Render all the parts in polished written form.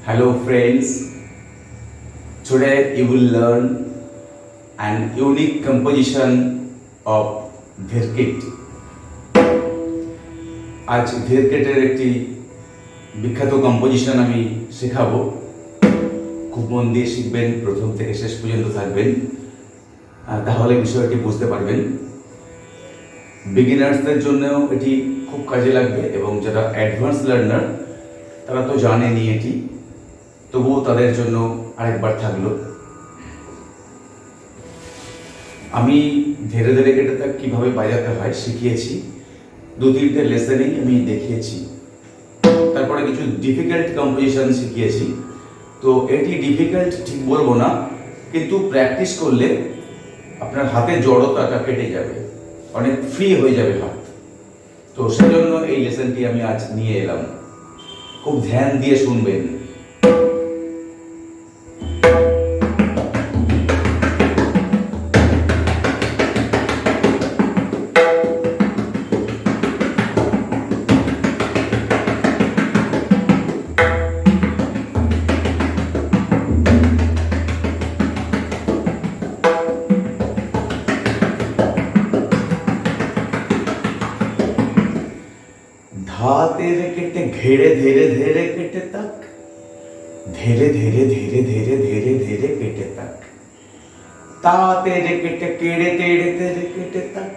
Hello friends, today you will learn an unique composition of ধীরকেট। আজ ধীরকেটের একটি বিখ্যাত composition আমি শেখাবো। খুব মন দিয়ে শিখবেন, প্রথম থেকে শেষ পর্যন্ত থাকবেন, তাহলে বিষয়টি বুঝতে পারবেন। বিগিনার্সদের জন্যও এটি খুব কাজে লাগবে এবং যারা অ্যাডভান্স লার্নার তারা তো জানেনই এটি, তবুও তাদের জন্য আরেকবার থাকলো। আমি ধীরে ধীরে কেটে তা কীভাবে বাজাতে হয় শিখিয়েছি, 2-3টে লেসনেই আমি দেখিয়েছি। তারপরে কিছু ডিফিকাল্ট কম্পোজিশন শিখিয়েছি। তো এটি ডিফিকাল্ট ঠিক বলবো না, কিন্তু প্র্যাকটিস করলে আপনার হাতে জড়তাটা কেটে যাবে, অনেক ফ্রি হয়ে যাবে হাত। তো সেজন্য এই লেসনটি আমি আজ নিয়ে এলাম। খুব ধ্যান দিয়ে শুনবেন। धा तेरे केटे घेरे धीरे धीरे केटे तक, धीरे धीरे धीरे धीरे धीरे धीरे केटे तक। ता तेरे केटे केड़े तेरे तेरे केटे तक,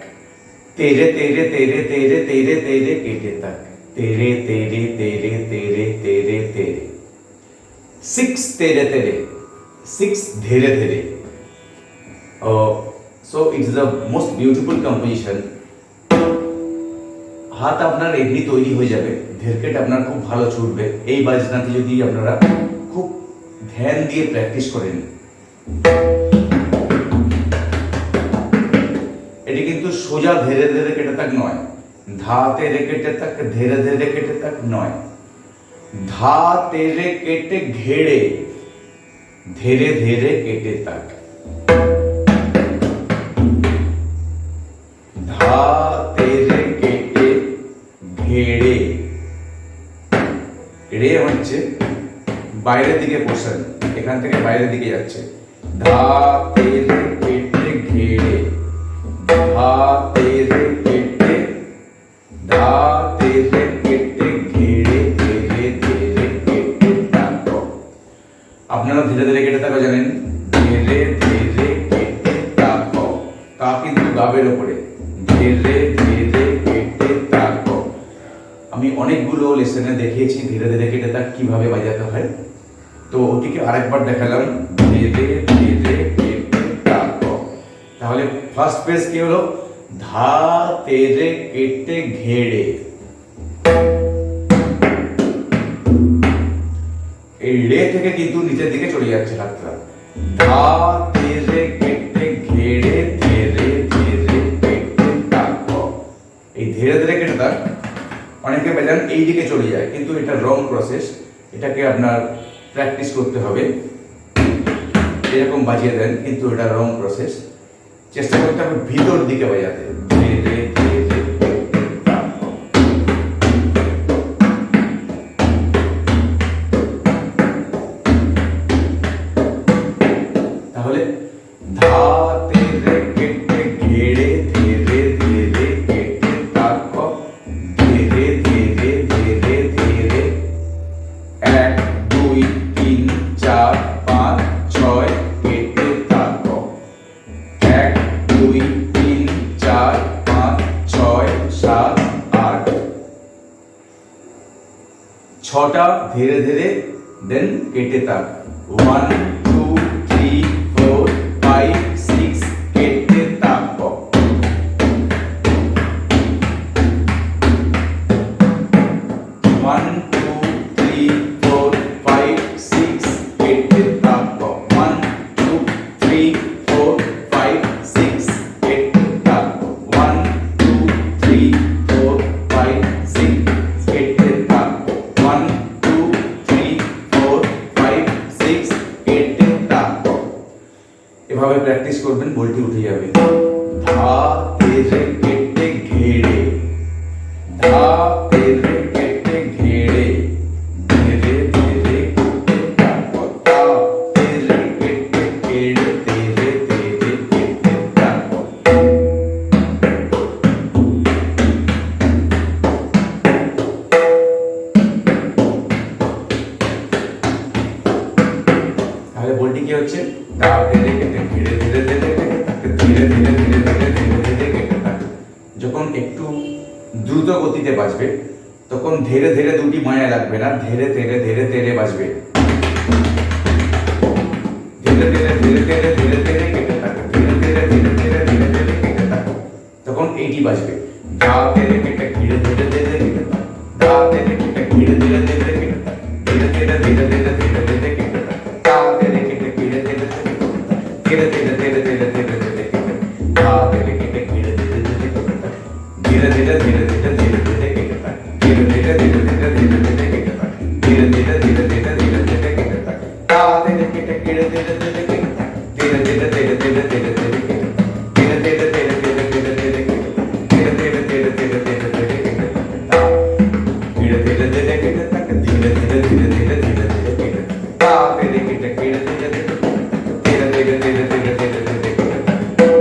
तेरे तेरे तेरे तेरे तेरे तेरे केटे तक, तेरे तेरे तेरे तेरे तेरे तेरे। 6 तेरे तेरे, 6 धीरे धीरे। So it is the most beautiful composition. হাত আপনার এমনি তৈরি হয়ে যাবে, ধীরকেট আপনার খুব ভালো ছুটবে এই বাজনাটি যদি আপনারা খুব ধ্যান দিয়ে প্র্যাকটিস করেন। এটি কিন্তু সোজা ধীরে ধীরে কেটে তাক নয়, ধা তেরে কেটে তাক ধীরে ধীরে কেটে তাক নয়, ধা তেরে কেটে ঘেড়ে ধীরে ধীরে কেটে তাক, ধা তেরে ঘেড়ে। রে হচ্ছে বাইরের দিকে পোর্শন, এখান থেকে বাইরের দিকে যাচ্ছে। ধা তেরে কেটে ঘেড়ে, ধা তেরে কেটে, ধা তেরে কেটে ঘেড়ে ধীরে ধীরে কেটে তাকো। আপনারা ধীরে ধীরে কেটে তাকো জানেন, ধীরে ধীরে কেটে তাকো। তা কিন্তু গাবের ওপরে, ধীরে ধীরে কেটে তাকো। আমি অনেকগুলো লেসনে দেখিয়েছি ধীরে ধীরে কেটে তাক কিভাবে বাজাতে হয়, তো ওটিকে আরেকবার দেখালাম, ধীরে ধীরে কেটে তাকো। তাহলে ফার্স্ট পেজ কি হলো, ধা তেরে কেটে ঘেড়ে। এই রে থেকে কিন্তু নিচের দিকে চলে যাচ্ছে হাতটা, ধা তেরে কেটে ঘেড়ে ধীরে ধীরে কেটে তাকো। এই ধীরে ধীরে কেটে তাক অনেকে বাজান এই দিকে চলে যায়, কিন্তু এটা রং প্রসেস। এটাকে আপনার প্র্যাকটিস করতে হবে। এরকম বাজিয়ে দেন, কিন্তু এটা রং প্রসেস। চেষ্টা করতে হবে ভিতর দিকে বাজাতে, ধীরে ধীরে তাকো। তাহলে ধা তেরে কেটে ঘেড়ে ধীরে ধীরে কেটে তাকো, ধীরে ধীরে ধীরে ধীরে। 1 2 3 4 5 6 কেটে তাকো, 1 2 3 4 5 6 7 8। 6টা ধীরে ধীরে দেন কেটে তাক। 1 2 3 4 5 6 কেটে তাকো। 1 2 3 4 5 6 কেটে তাকো। 1 2 3 4 5 6 কেটে তাকো। 1 2 3 4 5 6 কেটে তাকো। 1 2 3 4 5 6 কেটে তাকো। এভাবে প্র্যাকটিস করবেন, বলটি উঠে যাবে। ধা তেরে কেটে ঘেড়ে, ধা তেরে কেটে ঘেড়ে ধীরে ধীরে কেটে পরবর্তী কি হচ্ছে ধা তেরে কেটে ধীরে ধীরে ধীরে তাকে ধীরে ধীরে ধীরে ধীরে ধীরে ধীরে কেটে থাকে। যখন একটু দ্রুত গতিতে বাজবে তখন ধীরে ধীরে দুটি মায়া লাগবে না, ধীরে ধীরে ধীরে ধীরে বাজবে, ধীরে ধীরে ধীরে ধীরে ধীরে ধীরে কেটে থাকে, ধীরে ধীরে ধীরে ধীরে ধীরে ধীরে কেটে থাকে, তখন এইটি বাজবে ধা তেরে কেটে ধীরে ধীরে ধীরে কেটে থাকে, ধা তেরে কেটে ধীরে ধীরে ধীরে কেটে থাকে, ধীরে ধীরে ধীরে ধীরে ধীরে ধীরে কেটে থাকে, ধা তেরে কেটে ধীরে ধীরে ধীরে ধীরে ধীরে ধীরে ধীরে ধীরে কেটে ধা তেরে কেটে ধীরে ধীরে ধীরে কেটে থাকে, ধীরে ধীরে ধীরে ধীরে ধীরে ধীরে কেটে থাকে, ধীরে ধীরে ধীরে ধীরে ধীরে ধীরে কেটে থাকে, ধীরে ধীরে ধীরে ধীরে ধীরে ধীরে কেটে থাকে, ধা তেরে কেটে ধীরে ধীরে ধীরে কেটে থাকে, ধীরে ধীরে ধীরে ধীরে ধীরে ধীরে কেটে থাকে, ধীরে ধীরে ধীরে ধীরে ধীরে ধীরে কেটে থাকে, ধীরে ধীরে ধীরে ধীরে ধীরে ধীরে কেটে থাকে, ধীরে ধীরে ধীরে কেটে থাকে, ধীরে ধীরে ধীরে ধীরে ধীরে ধীরে কেটে থাকে,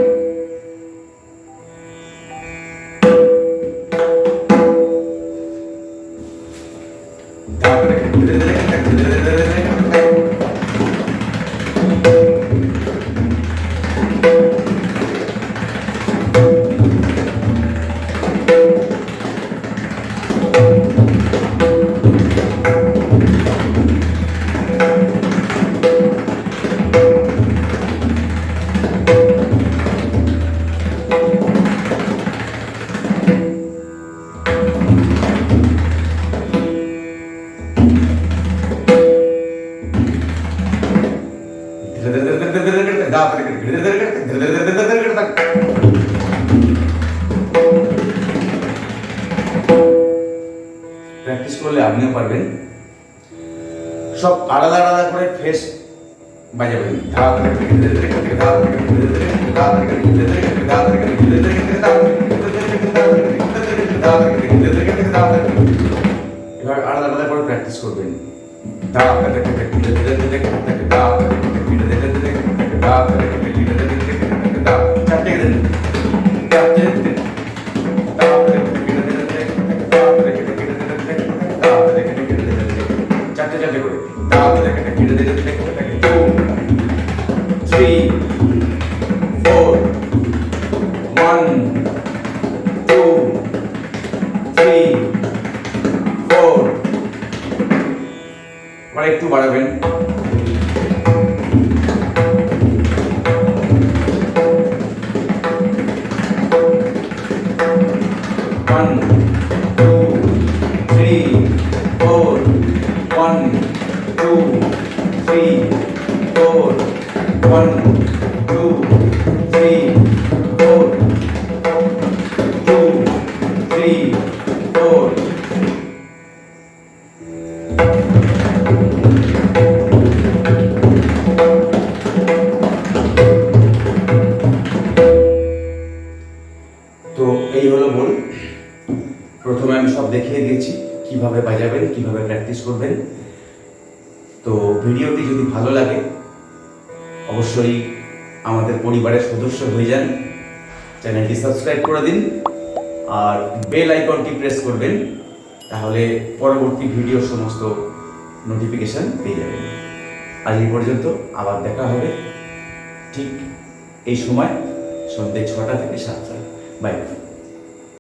ধা তেরে কেটে ধীরে ধীরে ধীরে ধীরে ধীরে ধীরে ধীরে ধীরে ধীরে কেটে থাকে। প্র্যাকটিস করলে আপনিও পারবেন। সব আলাদা আলাদা করে ফেস বাজাবেন। এবার আলাদা আলাদা করে প্র্যাকটিস করবেন। চারটে চারটে করে 2 3 4 1 2 3 4 আর একটু বাড়াবেন। তো এই হলো বল। প্রথমে আমি সব দেখিয়ে দিয়েছি কিভাবে বাজাবেন, কিভাবে প্র্যাকটিস করবেন। তো ভিডিওটি যদি ভালো লাগে অবশ্যই আমাদের পরিবারের সদস্য হয়ে যান, চ্যানেলটি সাবস্ক্রাইব করে দিন আর বেল আইকনটি প্রেস করবেন, তাহলে পরবর্তী ভিডিও সমস্ত নোটিফিকেশন পেয়ে যাবেন। আজ এই পর্যন্ত, আবার দেখা হবে ঠিক এই সময় সন্ধ্যে 6টা থেকে 7টা। বাই।